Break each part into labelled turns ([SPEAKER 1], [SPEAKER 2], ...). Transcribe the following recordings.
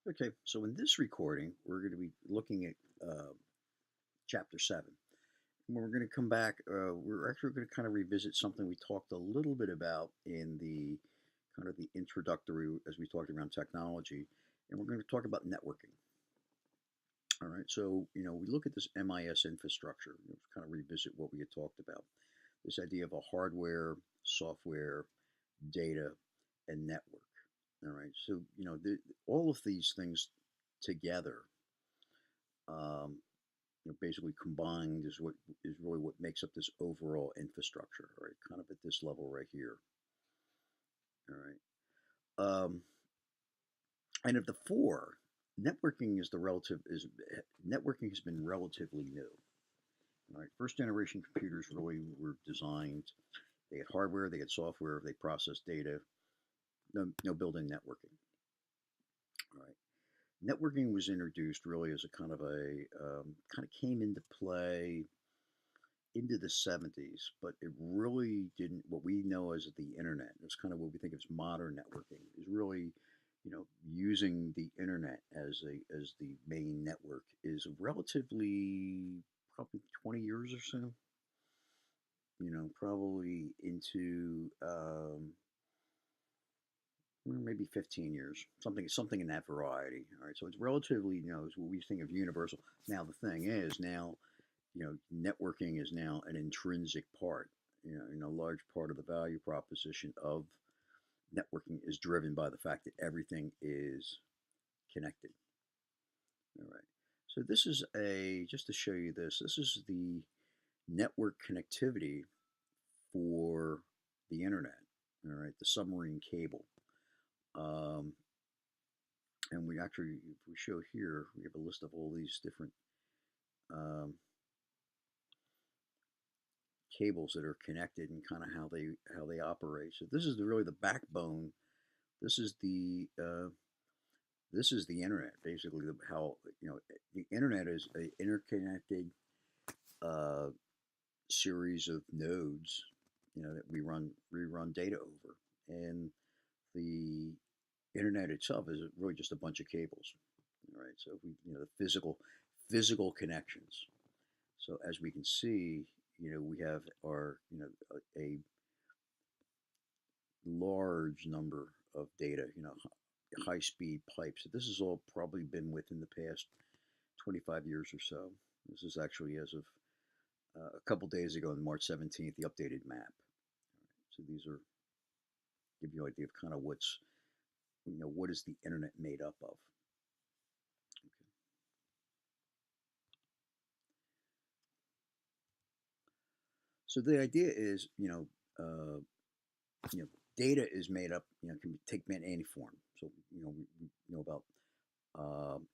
[SPEAKER 1] Okay, so in this recording, we're going to be looking at chapter 7. When we're going to come back, we're actually going to kind of revisit something we talked a little bit about in the kind of the introductory as we talked around technology, and we're going to talk about networking. All right, so we look at this MIS infrastructure, kind of revisit what we had talked about. This idea of a hardware, software, data, and network. All right, so all of these things together basically combined is what is really what makes up this overall infrastructure, right? Kind of at this level right here. All right. And of the four, networking has been relatively new. All right. First generation computers really were designed. They had hardware, they had software, they processed data. No built-in networking. All right. Networking was introduced really as a kind of came into play into the 70s, but it really didn't. What we know as the internet, it's kind of what we think of as modern networking, is really, using the internet as the main network is relatively probably 20 years or so. Probably into maybe 15 years, something in that variety. All right, so it's relatively, is what we think of universal. Now the thing is now networking is now an intrinsic part. A large part of the value proposition of networking is driven by the fact that everything is connected. All right. So this is just to show you this. This is the network connectivity for the internet. All right, the submarine cable. Um, and we actually, if we show here, we have a list of all these different um, cables that are connected and kind of how they operate. So this is really the backbone. This is the internet. Basically, how the internet is an interconnected uh, series of nodes. That we run data over, and the internet itself is really just a bunch of cables. All right. So the physical connections. So as we can see, we have our a large number of data, high speed pipes. This has all probably been within the past 25 years or so. This is actually as of a couple days ago on March 17th, the updated map. So these are give you an idea of kind of what is the internet made up of. Okay. So the idea is, data is made up, can take any form. So, we know about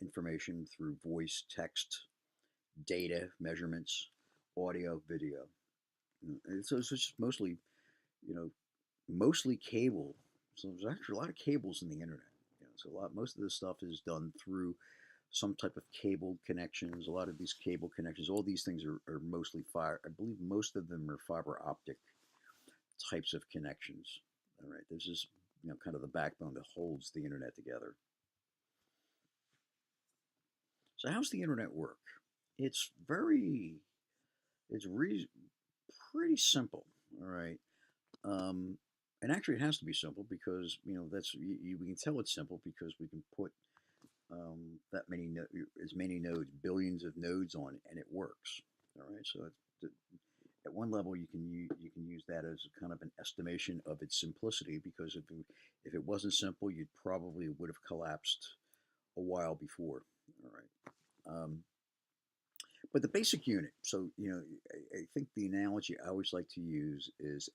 [SPEAKER 1] information through voice, text, data, measurements, audio, video. So it's just you know, mostly cable. So there's actually a lot of cables in the internet. So most of this stuff is done through some type of cable connections. A lot of these cable connections, all these things are mostly I believe most of them are fiber optic types of connections. All right, this is kind of the backbone that holds the internet together. So how's the internet work? It's very, it's pretty simple. All right. Um, and actually, it has to be simple because we can tell it's simple because we can put that as many nodes, billions of nodes on it, and it works. All right. So at one level, you can use that as kind of an estimation of its simplicity because if it wasn't simple, you'd probably would have collapsed a while before. All right. But the basic unit. So I think the analogy I always like to use is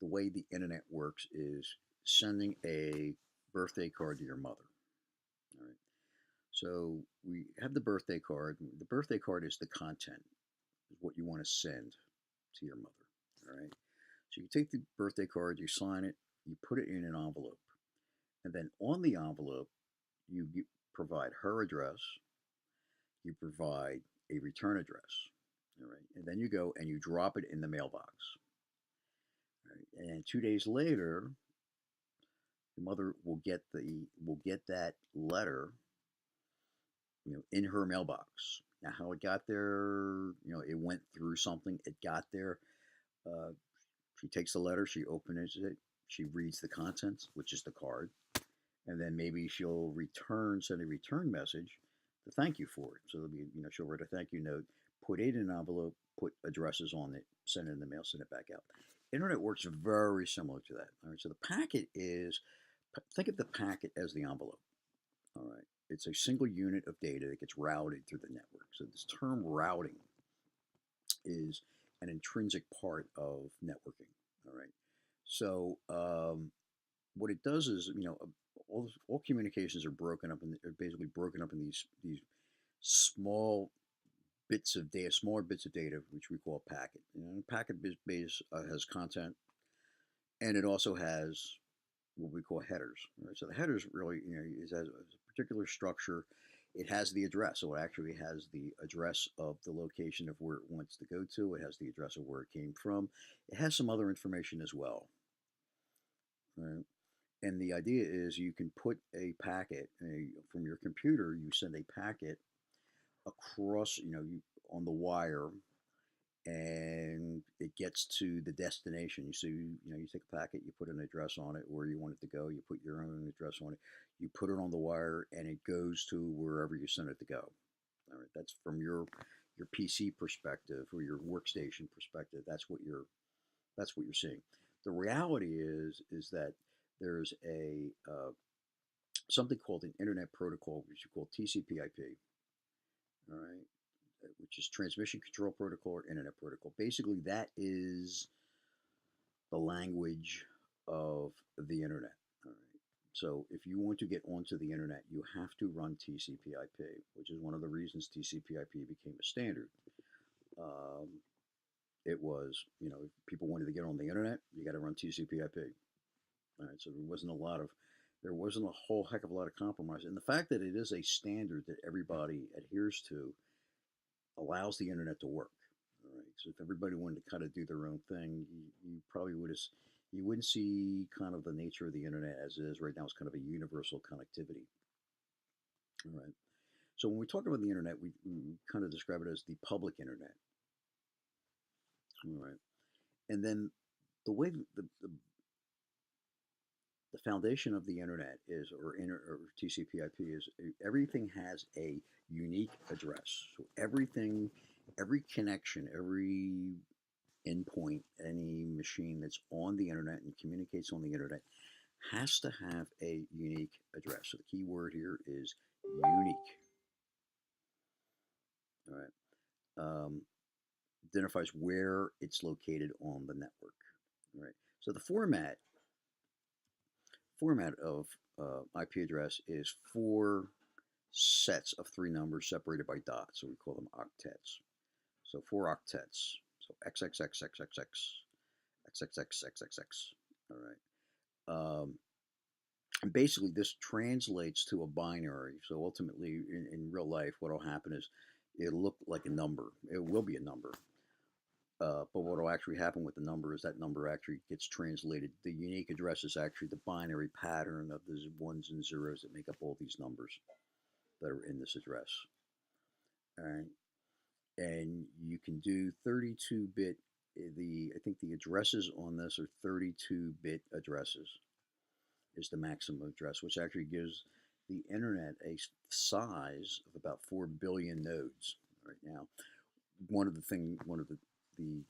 [SPEAKER 1] the way the internet works is sending a birthday card to your mother. All right. So we have the birthday card. The birthday card is the content, is what you want to send to your mother. All right. So you take the birthday card, you sign it, you put it in an envelope, and then on the envelope you provide her address, you provide a return address. All right. And then you go and you drop it in the mailbox. All right. And 2 days later, Your mother will get that letter, in her mailbox. Now, how it got there, it went through something. It got there. Uh, she takes the letter. She opens it. She reads the contents, which is the card, and then maybe she'll send a return message to thank you for it. So there'll be, she'll write a thank you note, put it in an envelope, put addresses on it, send it in the mail, send it back out. Internet works very similar to that. All right. So the packet is, think of the packet as the envelope. All right. It's a single unit of data that gets routed through the network. So this term routing is an intrinsic part of networking. All right. So what it does is, all communications are basically broken up in these small bits of data, smaller bits of data, which we call a packet. A packet base has content, and it also has what we call headers. Right? So the headers really, has a particular structure. It has the address, so it actually has the address of the location of where it wants to go to. It has the address of where it came from. It has some other information as well. Right? And the idea is you can put a packet from your computer. You send a packet across, on the wire, and it gets to the destination. So you take a packet, you put an address on it where you want it to go. You put your own address on it. You put it on the wire, and it goes to wherever you send it to go. All right, that's from your PC perspective or your workstation perspective. That's what you're seeing. The reality is that there's a something called an Internet Protocol, which you call TCP/IP. All right, which is Transmission Control Protocol or Internet Protocol. Basically, that is the language of the internet. All right. So if you want to get onto the internet, you have to run TCP/IP, which is one of the reasons TCP/IP became a standard. Um, it was, if people wanted to get on the internet, you got to run TCP/IP. All right. So there wasn't a whole heck of a lot of compromise, and the fact that it is a standard that everybody adheres to allows the internet to work. All right. So if everybody wanted to kind of do their own thing, you probably you wouldn't see kind of the nature of the internet as it is right now. It's kind of a universal connectivity. All right. So when we talk about the internet, we kind of describe it as the public internet. All right. And then the way the foundation of the internet is, or TCP/IP is, everything has a unique address. So every connection, every endpoint, any machine that's on the internet and communicates on the internet has to have a unique address. So the key word here is unique. All right. Identifies where it's located on the network. All right. So the format of IP address is four sets of three numbers separated by dots. So we call them octets. So four octets. So XXXXXX, XXXXXX. All right. And basically, this translates to a binary. So ultimately, in real life, what will happen is it'll look like a number. It will be a number. But what will actually happen with the number is that number actually gets translated. The unique address is actually the binary pattern of the ones and zeros that make up all these numbers that are in this address. All right. And you can do 32-bit. I think the addresses on this are 32-bit addresses is the maximum address, which actually gives the internet a size of about 4 billion nodes right now. One of the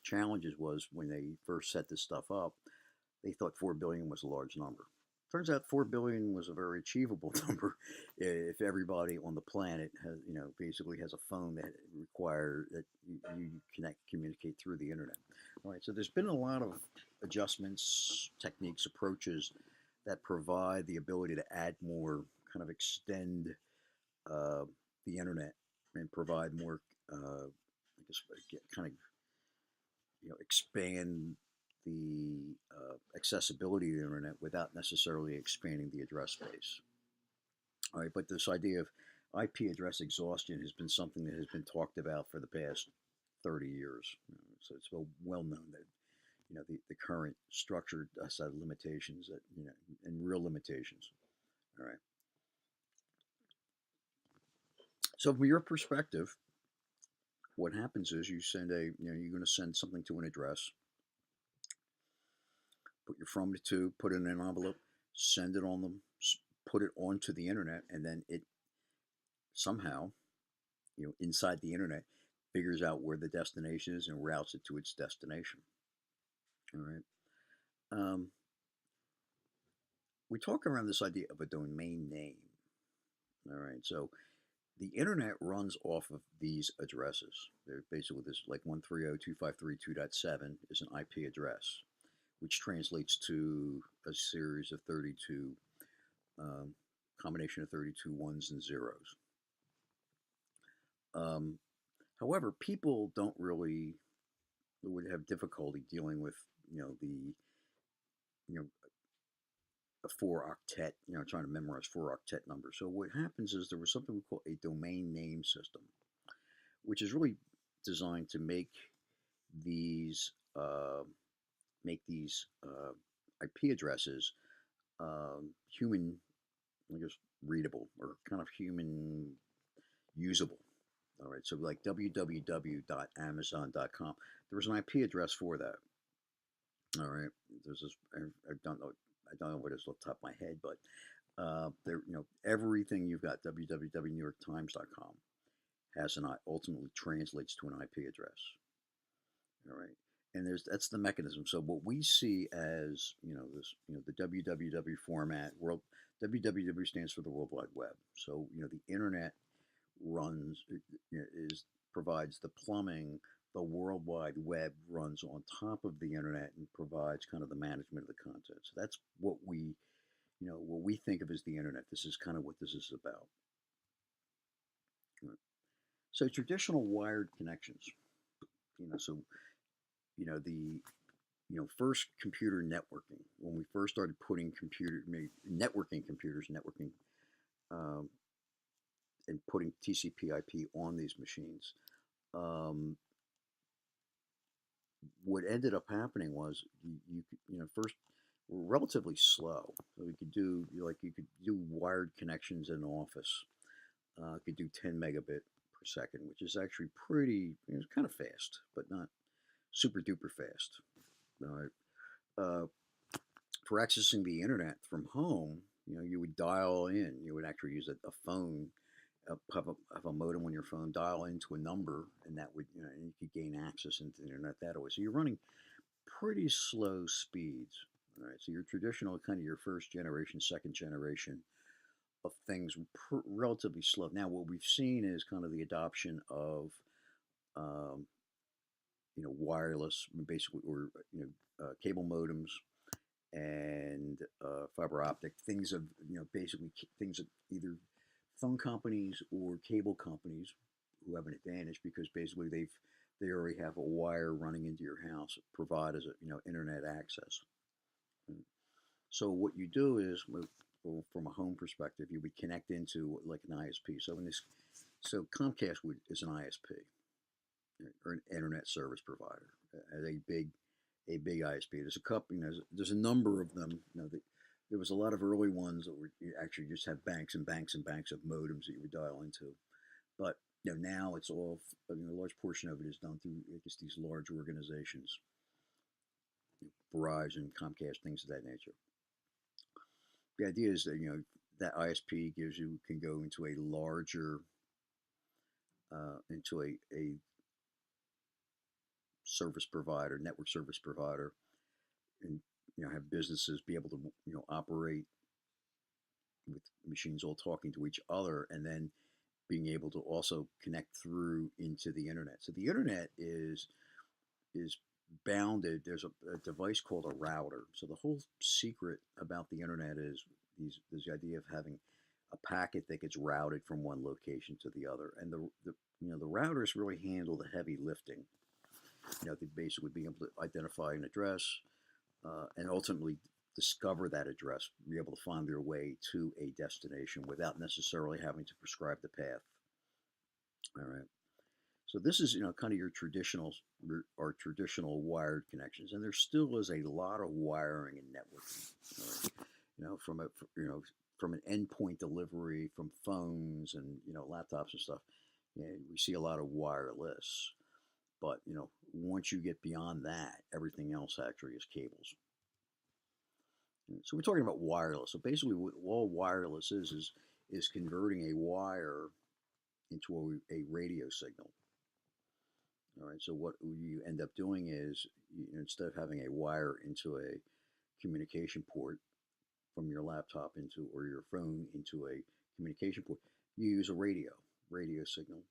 [SPEAKER 1] challenges was when they first set this stuff up, they thought 4 billion was a large number. Turns out 4 billion was a very achievable number if everybody on the planet has, basically has a phone that requires that you communicate through the internet. All right, so there's been a lot of adjustments, techniques, approaches that provide the ability to add more, kind of extend the internet and provide more, I guess, kind of, expand the accessibility of the internet without necessarily expanding the address space. All right, but this idea of IP address exhaustion has been something that has been talked about for the past 30 years. So it's well known that the current structured set of limitations that and real limitations. All right. So from your perspective, what happens is you're going to send something to an address, put your from to, put it in an envelope, send it on them, put it onto the internet, and then it somehow, inside the internet, figures out where the destination is and routes it to its destination. All right. Um, we talk around this idea of a domain name. All right. So the internet runs off of these addresses. They're basically this like 130.253.2.7 is an IP address, which translates to a series of 32, um, combination of 32 ones and zeros. Um, However, people don't really would have difficulty dealing with you know a four octet, trying to memorize four octet numbers. So what happens is there was something we call a domain name system, which is really designed to these uh, make these IP addresses human, I guess, readable or kind of human usable. All right, so like www.amazon.com, there was an IP address for that. All right, there's this. I don't know what it is off the top of my head, but there, everything you've got www.newyorktimes.com has ultimately translates to an IP address. All right, and that's the mechanism. So what we see as this the www format world www stands for the World Wide Web. So the internet runs is provides the plumbing. The World Wide Web runs on top of the internet and provides kind of the management of the content. So that's what we think of as the internet. This is kind of what this is about. Right. So traditional wired connections. So the first computer networking, when we first started putting networking, um, and putting TCP/IP on these machines. Um, what ended up happening was first were relatively slow. So we could do you could do wired connections in an office. Could do 10 megabit per second, which is actually pretty. It's kind of fast, but not super duper fast. All right. For accessing the internet from home, you would dial in. You would actually use a phone, have a modem on your phone, dial into a number, and that would and you could gain access into the internet that way. So you're running pretty slow speeds. All right, so your traditional kind of your first generation, second generation of things relatively slow. Now, what we've seen is kind of the adoption of um, wireless, basically, or cable modems and fiber optic things of basically things that either phone companies or cable companies who have an advantage because basically they already have a wire running into your house provide as a internet access. So what you do is from a home perspective you would connect into like an ISP. So Comcast is an ISP or an internet service provider as a big ISP. There's a couple, there's a number of them. There was a lot of early ones that were you actually just have banks and banks and banks of modems that you would dial into. But now it's all, a large portion of it is done through just these large organizations, Verizon, Comcast, things of that nature. The idea is that that ISP can go into a larger, into a service provider, network service provider, and have businesses be able to operate with machines all talking to each other, and then being able to also connect through into the internet. So the internet is bounded. There's a device called a router. So the whole secret about the internet is there's the idea of having a packet that gets routed from one location to the other, and the routers really handle the heavy lifting. They basically be able to identify an address and ultimately discover that address, be able to find their way to a destination without necessarily having to prescribe the path. All right. So this is, kind of your traditional or traditional wired connections, and there still is a lot of wiring and networking. All right? From from an endpoint delivery, from phones and laptops and stuff. We see a lot of wireless, but once you get beyond that, everything else actually is cables. So we're talking about wireless. So basically, what all wireless is converting a wire into a radio signal. All right. So what you end up doing is, instead of having a wire into a communication port from your laptop into or your phone into a communication port, you use a radio signal.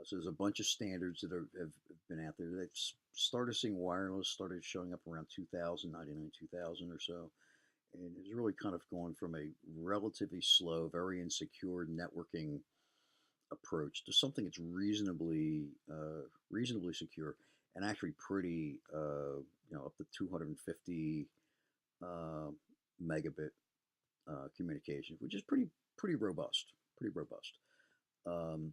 [SPEAKER 1] So there's a bunch of standards that have been out there. They've started seeing wireless started showing up around 2000, 99, 2000 or so, and it's really kind of gone from a relatively slow, very insecure networking approach to something that's reasonably secure and actually pretty up to 250 uh, megabit communication, which is pretty robust, pretty robust. Um,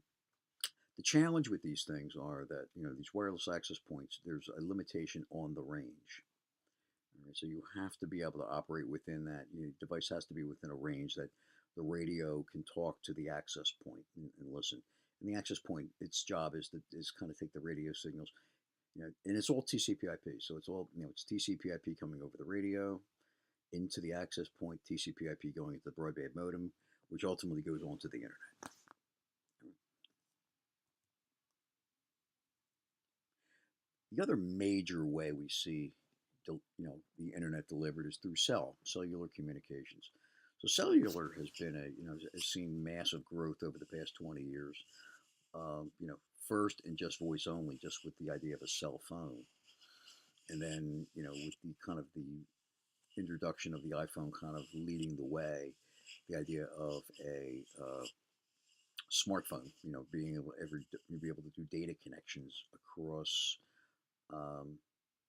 [SPEAKER 1] the challenge with these things are that these wireless access points, there's a limitation on the range. All right, so you have to be able to operate within that. Your device has to be within a range that the radio can talk to the access point and listen. And the access point, its job is kind of take the radio signals, and it's all TCP/IP. So it's all it's TCP/IP coming over the radio into the access point, TCP/IP going into the broadband modem, which ultimately goes onto the internet. The other major way we see the internet delivered is through cellular communications. So cellular has been has seen massive growth over the past 20 years. First in just voice only, just with the idea of a cell phone, and then with the kind of the introduction of the iPhone kind of leading the way, the idea of a smartphone, being able be able to do data connections across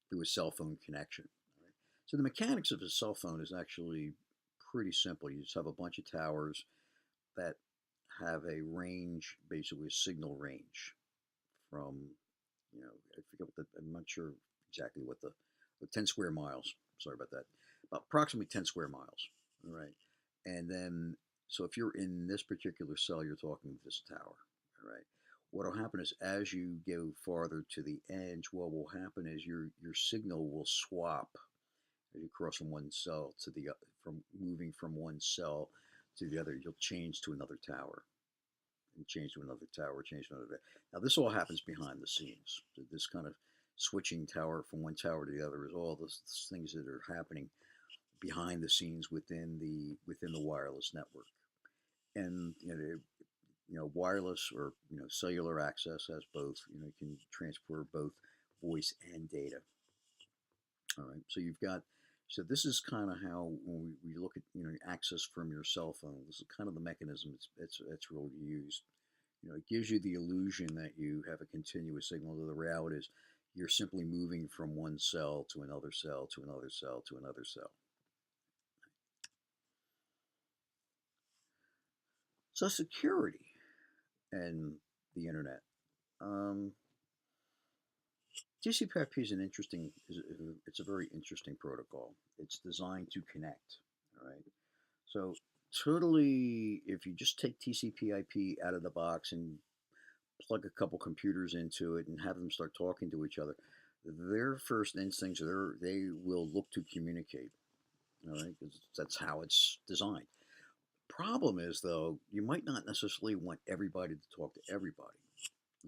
[SPEAKER 1] through a cell phone connection. Right? So the mechanics of a cell phone is actually pretty simple. You just have a bunch of towers that have a range, basically a signal range from, I forget what I'm not sure exactly what the 10 square miles. Sorry about that. About approximately 10 square miles. All right. And then, so if you're in this particular cell, you're talking this tower. All right. What will happen is as you go farther to the edge, what will happen is your signal will swap as you cross from one cell to the from moving from one cell to the other. You'll change to another tower, and change to another tower, change to another. Now this all happens behind the scenes. So this kind of switching tower from one tower to the other is all those things that are happening behind the scenes within the wireless network. And wireless or cellular access has both. You can transport both voice and data. All right, so you've got. So this is kind of how when we look at access from your cell phone. This is kind of the mechanism it's really used. It gives you the illusion that you have a continuous signal. The reality is you're simply moving from one cell to another cell to another cell to another cell. So security and the internet. Um, TCP/IP is it's a very interesting protocol. It's designed to connect. All right. So totally, if you just take TCP/IP out of the box and plug a couple computers into it and have them start talking to each other, their first instincts are they will look to communicate. All right, because that's how it's designed. Problem is, though, you might not necessarily want everybody to talk to everybody.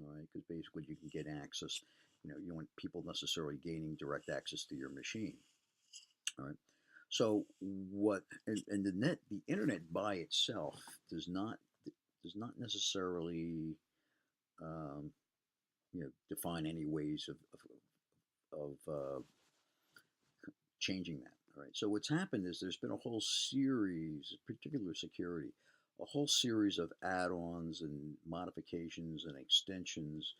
[SPEAKER 1] All right, because basically you can get access. You want people necessarily gaining direct access to your machine. All right. So what and the internet by itself does not necessarily define any ways of changing that. All right. So what's happened is there's been a whole series, particular security, a whole series of add-ons and modifications and extensions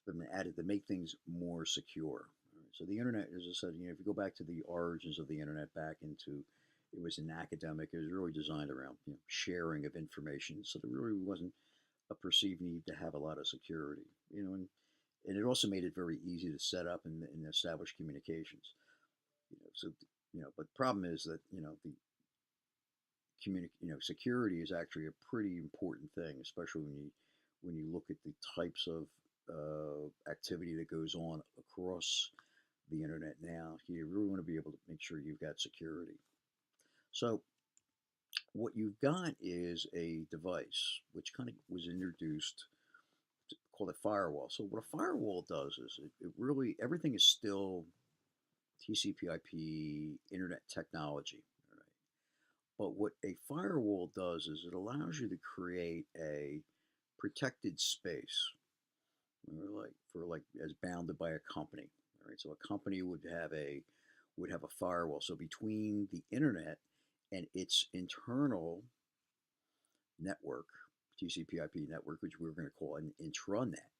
[SPEAKER 1] that have been added to make things more secure. All right. So the internet, as I said, if you go back to the origins of the internet, back into it was an academic. It was really designed around sharing of information. So there really wasn't a perceived need to have a lot of security. And it also made it very easy to set up and establish communications. So but the problem is that security is actually a pretty important thing, especially when you look at the types of activity that goes on across the internet now. You really want to be able to make sure you've got security. So what you've got is a device which kind of was introduced called a firewall. So what a firewall does is it really everything is still TCP/IP internet technology. Right? But what a firewall does is it allows you to create a protected space, for as bounded by a company. All right, so a company would have a firewall. So between the internet and its internal network, TCP/IP network, which we're going to call an intranet.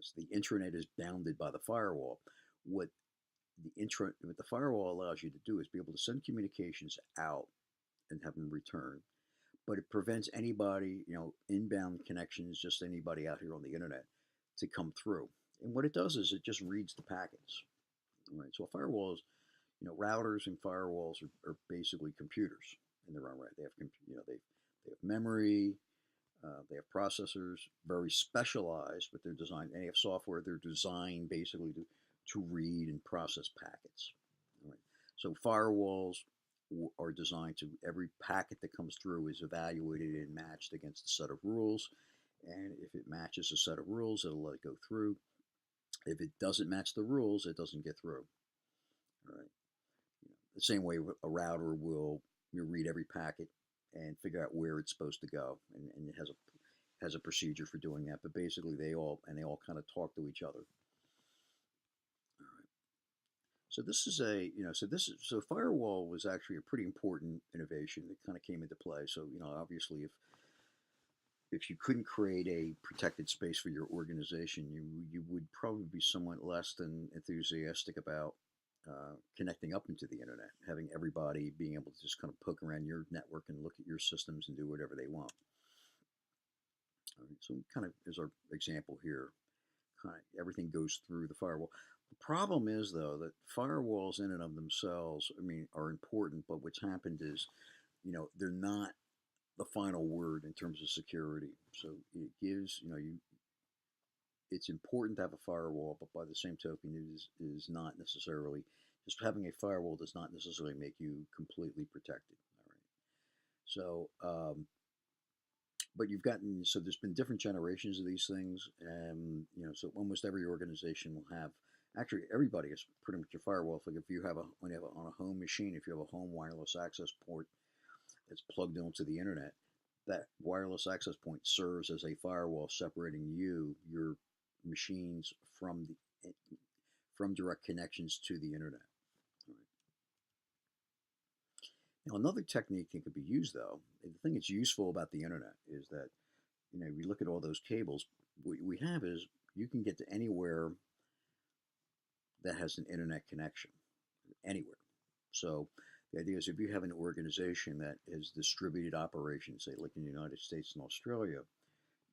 [SPEAKER 1] So the intranet is bounded by the firewall. What what the firewall allows you to do is be able to send communications out and have them return, but it prevents anybody, inbound connections, just anybody out here on the internet, to come through. And what it does is it just reads the packets. All right. So a firewall is, routers and firewalls are basically computers in their own right. They have, they have memory, they have processors, very specialized, but they're designed. They have software. They're designed basically to read and process packets. All right. So firewalls are designed to every packet that comes through is evaluated and matched against a set of rules. And if it matches a set of rules, it'll let it go through. If it doesn't match the rules, it doesn't get through. All right. The same way a router will read every packet and figure out where it's supposed to go, and it has a procedure for doing that. But basically, they all kind of talk to each other. All right. So this is so firewall was actually a pretty important innovation that kind of came into play. So obviously, if you couldn't create a protected space for your organization, you would probably be somewhat less than enthusiastic about connecting up into the internet, having everybody being able to just kind of poke around your network and look at your systems and do whatever they want. All right, so kind of as our example here, kind of everything goes through the firewall. The problem is though that firewalls in and of themselves, are important, but what's happened is, they're not the final word in terms of security. So it gives, it's important to have a firewall, but by the same token, it is not necessarily, just having a firewall does not necessarily make you completely protected. All right. So, but so there's been different generations of these things, and so almost every organization will have. Actually, everybody is pretty much a firewall. Like if you have when you have on a home machine, if you have a home wireless access port that's plugged into the internet, that wireless access point serves as a firewall separating your machines from direct connections to the internet. All right. Now, another technique that could be used, though, and the thing that's useful about the internet is that we look at all those cables. What we have is you can get to anywhere that has an internet connection, anywhere. So the idea is if you have an organization that has distributed operations, say like in the United States and Australia,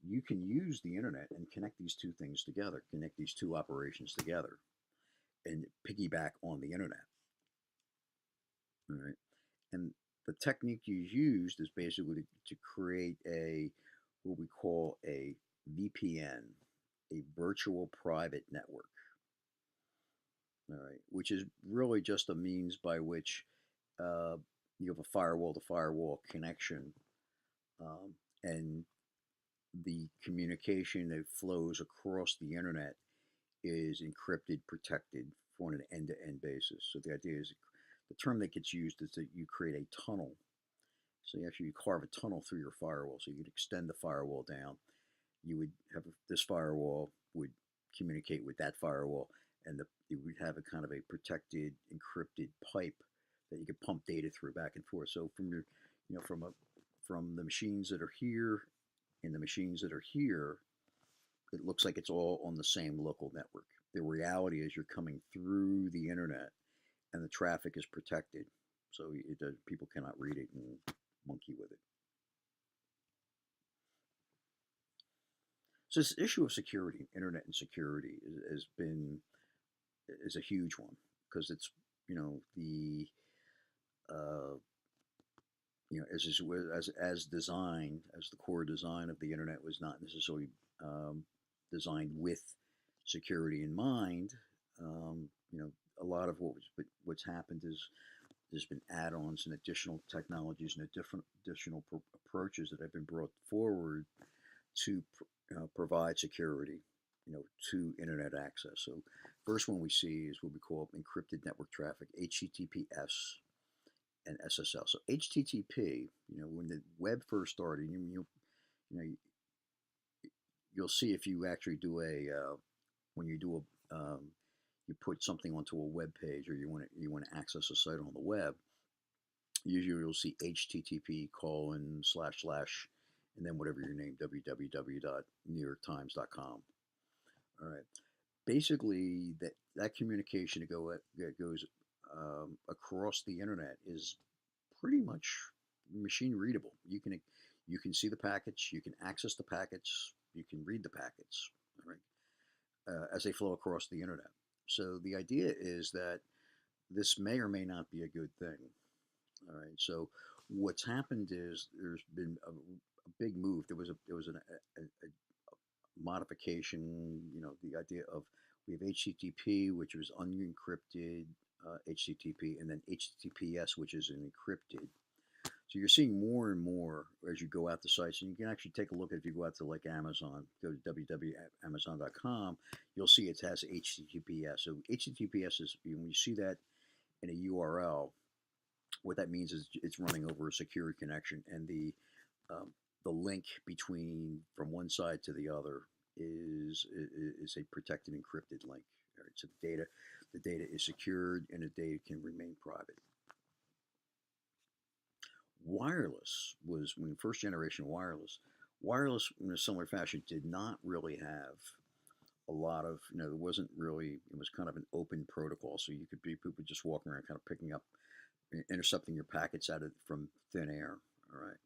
[SPEAKER 1] you can use the internet and connect these two things together, connect these two operations together, and piggyback on the internet. All right. And the technique you used is basically to create what we call a VPN, a virtual private network. All right, which is really just a means by which you have a firewall to firewall connection, and the communication that flows across the internet is encrypted, protected on an end-to-end basis. So the idea is, the term that gets used is that you create a tunnel. So you actually carve a tunnel through your firewall. So you'd extend the firewall down. You would have this firewall would communicate with that firewall, and you would have a kind of a protected, encrypted pipe that you could pump data through back and forth. So from your, from the machines that are here and the machines that are here, it looks like it's all on the same local network. The reality is you're coming through the internet, and the traffic is protected, so people cannot read it and monkey with it. So this issue of security, internet and security, is a huge one because it's the uh, as designed, as the core design of the internet was not necessarily um, designed with security in mind. Um, you know, a lot of what's happened is there's been add-ons and additional technologies and additional approaches that have been brought forward to provide security, to internet access. So first one we see is what we call encrypted network traffic, HTTPS and SSL. So HTTP, when the web first started, you know, you'll see if you actually do when you do you put something onto a web page or you want to access a site on the web. Usually you'll see HTTP colon slash slash and then whatever your name, www.newyorktimes.com. All right. Basically, that communication that goes across the internet is pretty much machine readable. You can see the packets, you can access the packets, you can read the packets, all right, as they flow across the internet. So the idea is that this may or may not be a good thing. All right. So what's happened is there's been a big move. There was a modification. The idea of we have HTTP, which was unencrypted HTTP, and then HTTPS, which is an encrypted. So you're seeing more and more as you go out to sites, and you can actually take a look if you go out to like Amazon, go to www.amazon.com, you'll see it has HTTPS. So HTTPS is when you see that in a URL, what that means is it's running over a secure connection, and the link between from one side to the other is a protected encrypted link. All right, so the data is secured, and the data can remain private. Wireless was when first generation wireless in a similar fashion did not really have a lot of, there wasn't really, it was kind of an open protocol, so you could be people just walking around kind of picking up, intercepting your packets out of from thin air. All right.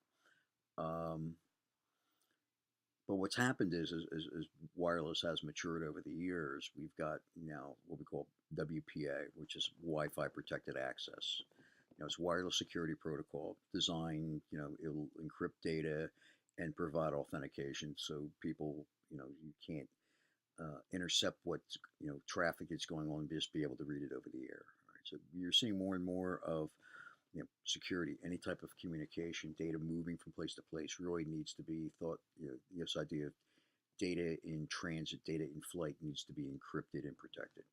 [SPEAKER 1] But what's happened is wireless has matured over the years. We've got now what we call WPA, which is Wi-Fi protected access. It's wireless security protocol designed. It'll encrypt data and provide authentication, so people, you can't intercept what traffic is going on. Just be able to read it over the air. All right, so you're seeing more and more of security, any type of communication, data moving from place to place really needs to be thought, this idea of data in transit, data in flight needs to be encrypted and protected.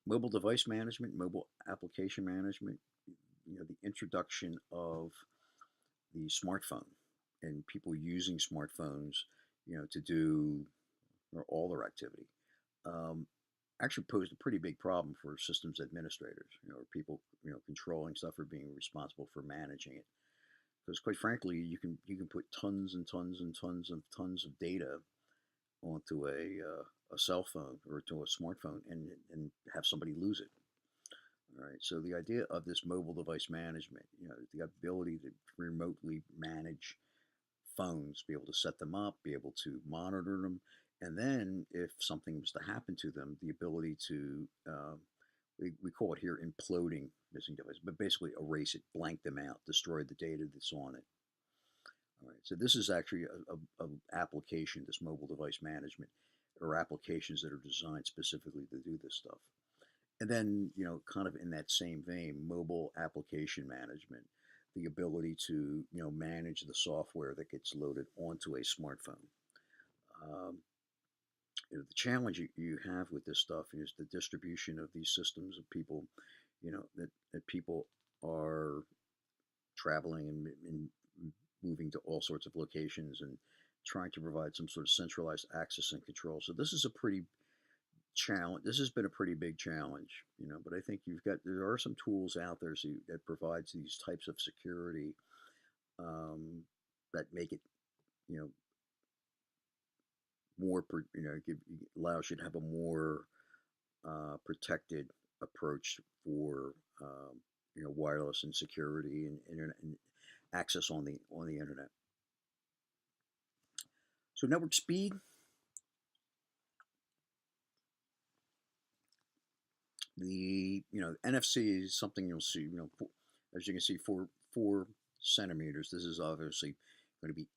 [SPEAKER 1] Mobile device management, mobile application management, the introduction of the smartphone and people using smartphones, to do all their activity. Um, Actually posed a pretty big problem for systems administrators, or people, controlling stuff or being responsible for managing it. Because quite frankly, you can put tons and tons and tons of data onto a cell phone or to a smartphone and have somebody lose it. All right. So the idea of this mobile device management, the ability to remotely manage phones, be able to set them up, be able to monitor them, and then if something was to happen to them, the ability to we call it here imploding missing device, but basically erase it, blank them out, destroy the data that's on it. All right, so this is actually a application, this mobile device management, or applications that are designed specifically to do this stuff. And then, kind of in that same vein, mobile application management, the ability to, manage the software that gets loaded onto a smartphone. Um, the challenge you have with this stuff is the distribution of these systems of people, that people are traveling and moving to all sorts of locations and trying to provide some sort of centralized access and control. So this is a pretty challenge. This has been a pretty big challenge, but I think there are some tools out there that provides these types of security, that make it, you know, allows you to have a more protected approach for wireless and security and internet and access on the internet. So network speed, the NFC is something you'll see. As you can see, 4 centimeters. This is obviously going to be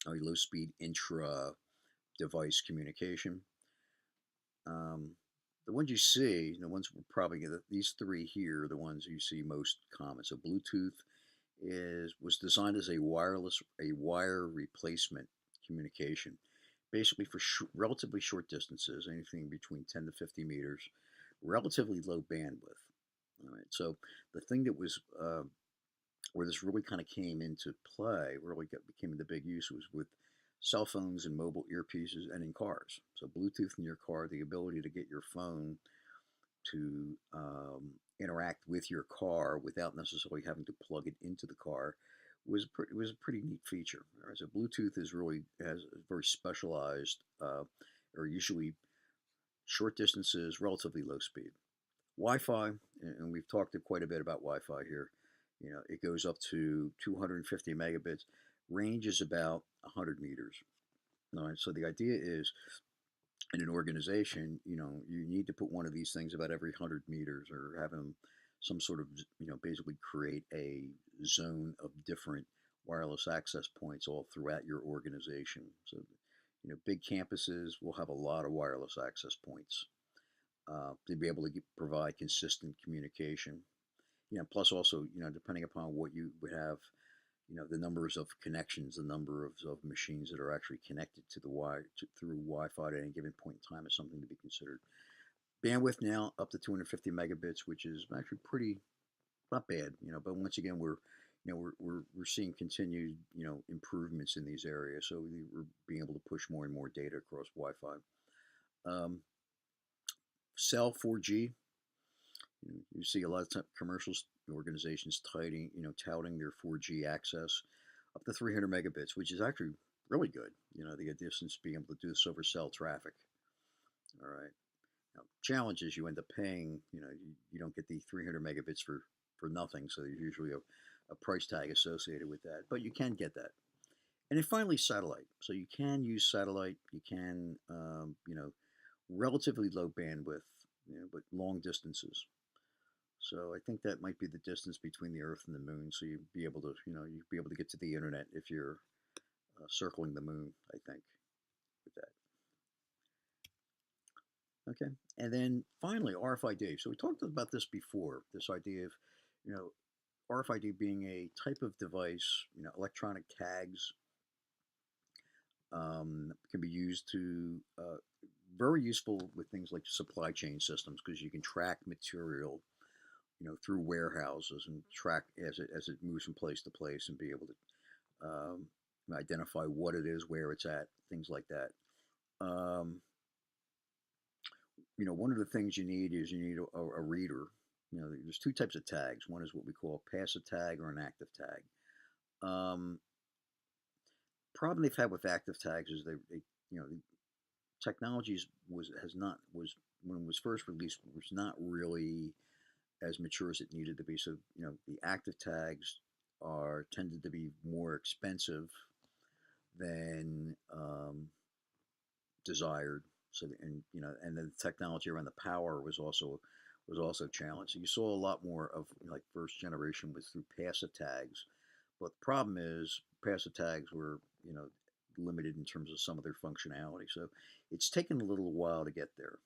[SPEAKER 1] low speed intra device communication. Um, the ones you see, the ones we're probably these three here, are the ones you see most common. So Bluetooth was designed as a wire replacement communication, basically for relatively short distances, anything between 10 to 50 meters, relatively low bandwidth. All right, so the thing that was where this really kind of came into play, became into big use, was with cell phones and mobile earpieces and in cars. So Bluetooth in your car, the ability to get your phone to interact with your car without necessarily having to plug it into the car was a pretty neat feature. All right, so Bluetooth has a very specialized, or usually short distances, relatively low speed. Wi-Fi, and we've talked quite a bit about Wi-Fi here. It goes up to 250 megabits. Range is about 100 meters. All right, so the idea is in an organization, you need to put one of these things about every 100 meters, or have them some sort of, basically create a zone of different wireless access points all throughout your organization. So, big campuses will have a lot of wireless access points to be able to provide consistent communication. Plus also, depending upon what you would have, the numbers of connections, the number of machines that are actually connected to through Wi-Fi at any given point in time is something to be considered. Bandwidth now up to 250 megabits, which is actually pretty not bad, but once again, we're seeing continued, improvements in these areas. So we're being able to push more and more data across Wi-Fi. Cell 4G. You see a lot of commercials, organizations touting their 4G access up to 300 megabits, which is actually really good. The distance being able to do this over cell traffic. All right. Now, challenge is you end up paying. You don't get the 300 megabits for nothing. So there's usually a price tag associated with that, but you can get that. And then finally, satellite. So you can use satellite. You can, relatively low bandwidth, but long distances. So I think that might be the distance between the Earth and the Moon. So you'd be able to, you'd be able to get to the internet if you're circling the Moon. I think with that. Okay, and then finally RFID. So we talked about this before. This idea of, you know, RFID being a type of device. Electronic tags can be used to very useful with things like supply chain systems, because you can track material through warehouses and track as it moves from place to place, and be able to identify what it is, where it's at, things like that. Um, one of the things you need a reader. There's two types of tags. One is what we call a passive tag or an active tag. Um, Problem they've had with active tags is the technologies was has not was when it was first released was not really as mature as it needed to be. So the active tags are tended to be more expensive than desired. So and the technology around the power was also challenged. So you saw a lot more of like first generation was through passive tags, but the problem is passive tags were limited in terms of some of their functionality. So it's taken a little while to get there.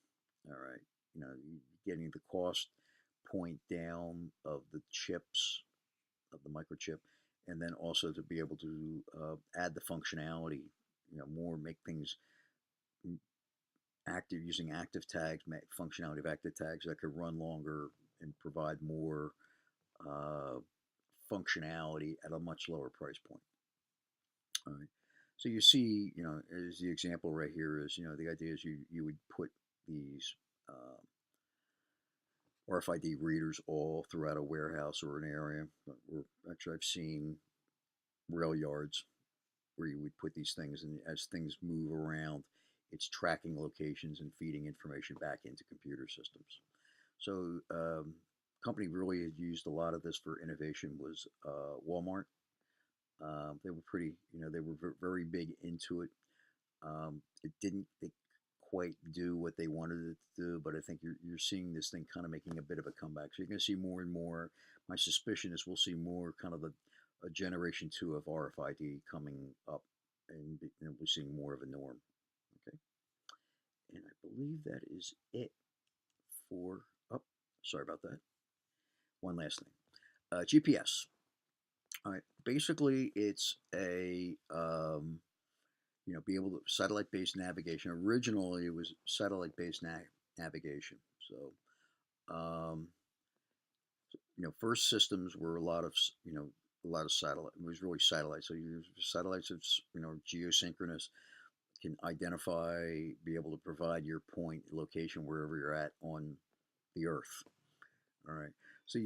[SPEAKER 1] All right, getting the cost point down of the chips, of the microchip, and then also to be able to add the functionality, more, make things active, using active tags, functionality of active tags that could run longer and provide more uh, functionality at a much lower price point. All right. So you see, as the example right here is, the idea is you would put these RFID readers all throughout a warehouse or an area. Or actually, I've seen rail yards where you would put these things, and as things move around, it's tracking locations and feeding information back into computer systems. So, company really had used a lot of this for innovation was Walmart. They were pretty, they were very big into it. It didn't quite do what they wanted it to do, but I think you're seeing this thing kind of making a bit of a comeback. So you're going to see more and more. My suspicion is we'll see more kind of a generation two of RFID coming up, and we're seeing more of a norm. Okay, and I believe that is it for. Oh, sorry about that. One last thing. GPS. All right. Basically, it's a be able to satellite-based navigation. Originally, it was satellite-based navigation. So, um, first systems were a lot of satellite. It was really satellite. So your satellites, it's geosynchronous, can identify, be able to provide your point location wherever you're at on the Earth. All right. So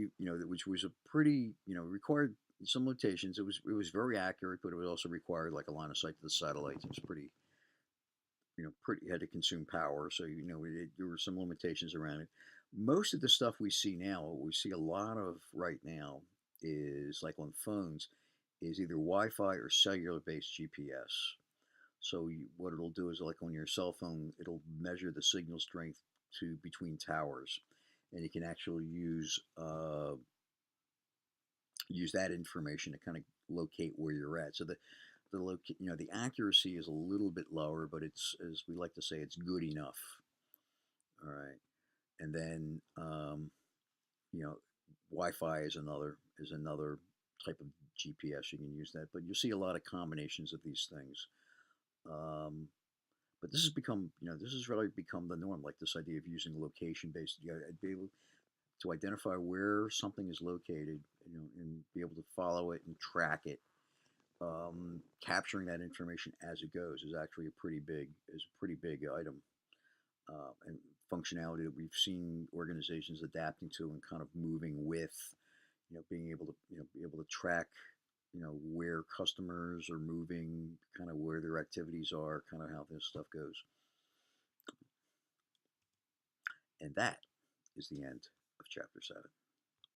[SPEAKER 1] which was a pretty, required some limitations. It was very accurate, but it would also required like a line of sight to the satellites. It was pretty, pretty had to consume power. So there were some limitations around it. Most of the stuff we see now, what we see a lot of right now, is like on phones, is either Wi-Fi or cellular based GPS. So what it'll do is like on your cell phone, it'll measure the signal strength to between towers, and you can actually use that information to kind of locate where you're at. So the accuracy is a little bit lower, but it's, as we like to say, it's good enough. All right, and then you know Wi-Fi is another type of GPS. You can use that, but you'll see a lot of combinations of these things. Um, but this has really become the norm. Like this idea of using location based, be able to identify where something is located, and be able to follow it and track it. Capturing that information as it goes is actually a pretty big item, and functionality that we've seen organizations adapting to and kind of moving with. Being able to be able to track where customers are moving, kind of where their activities are, kind of how this stuff goes. And that is the end of chapter 7.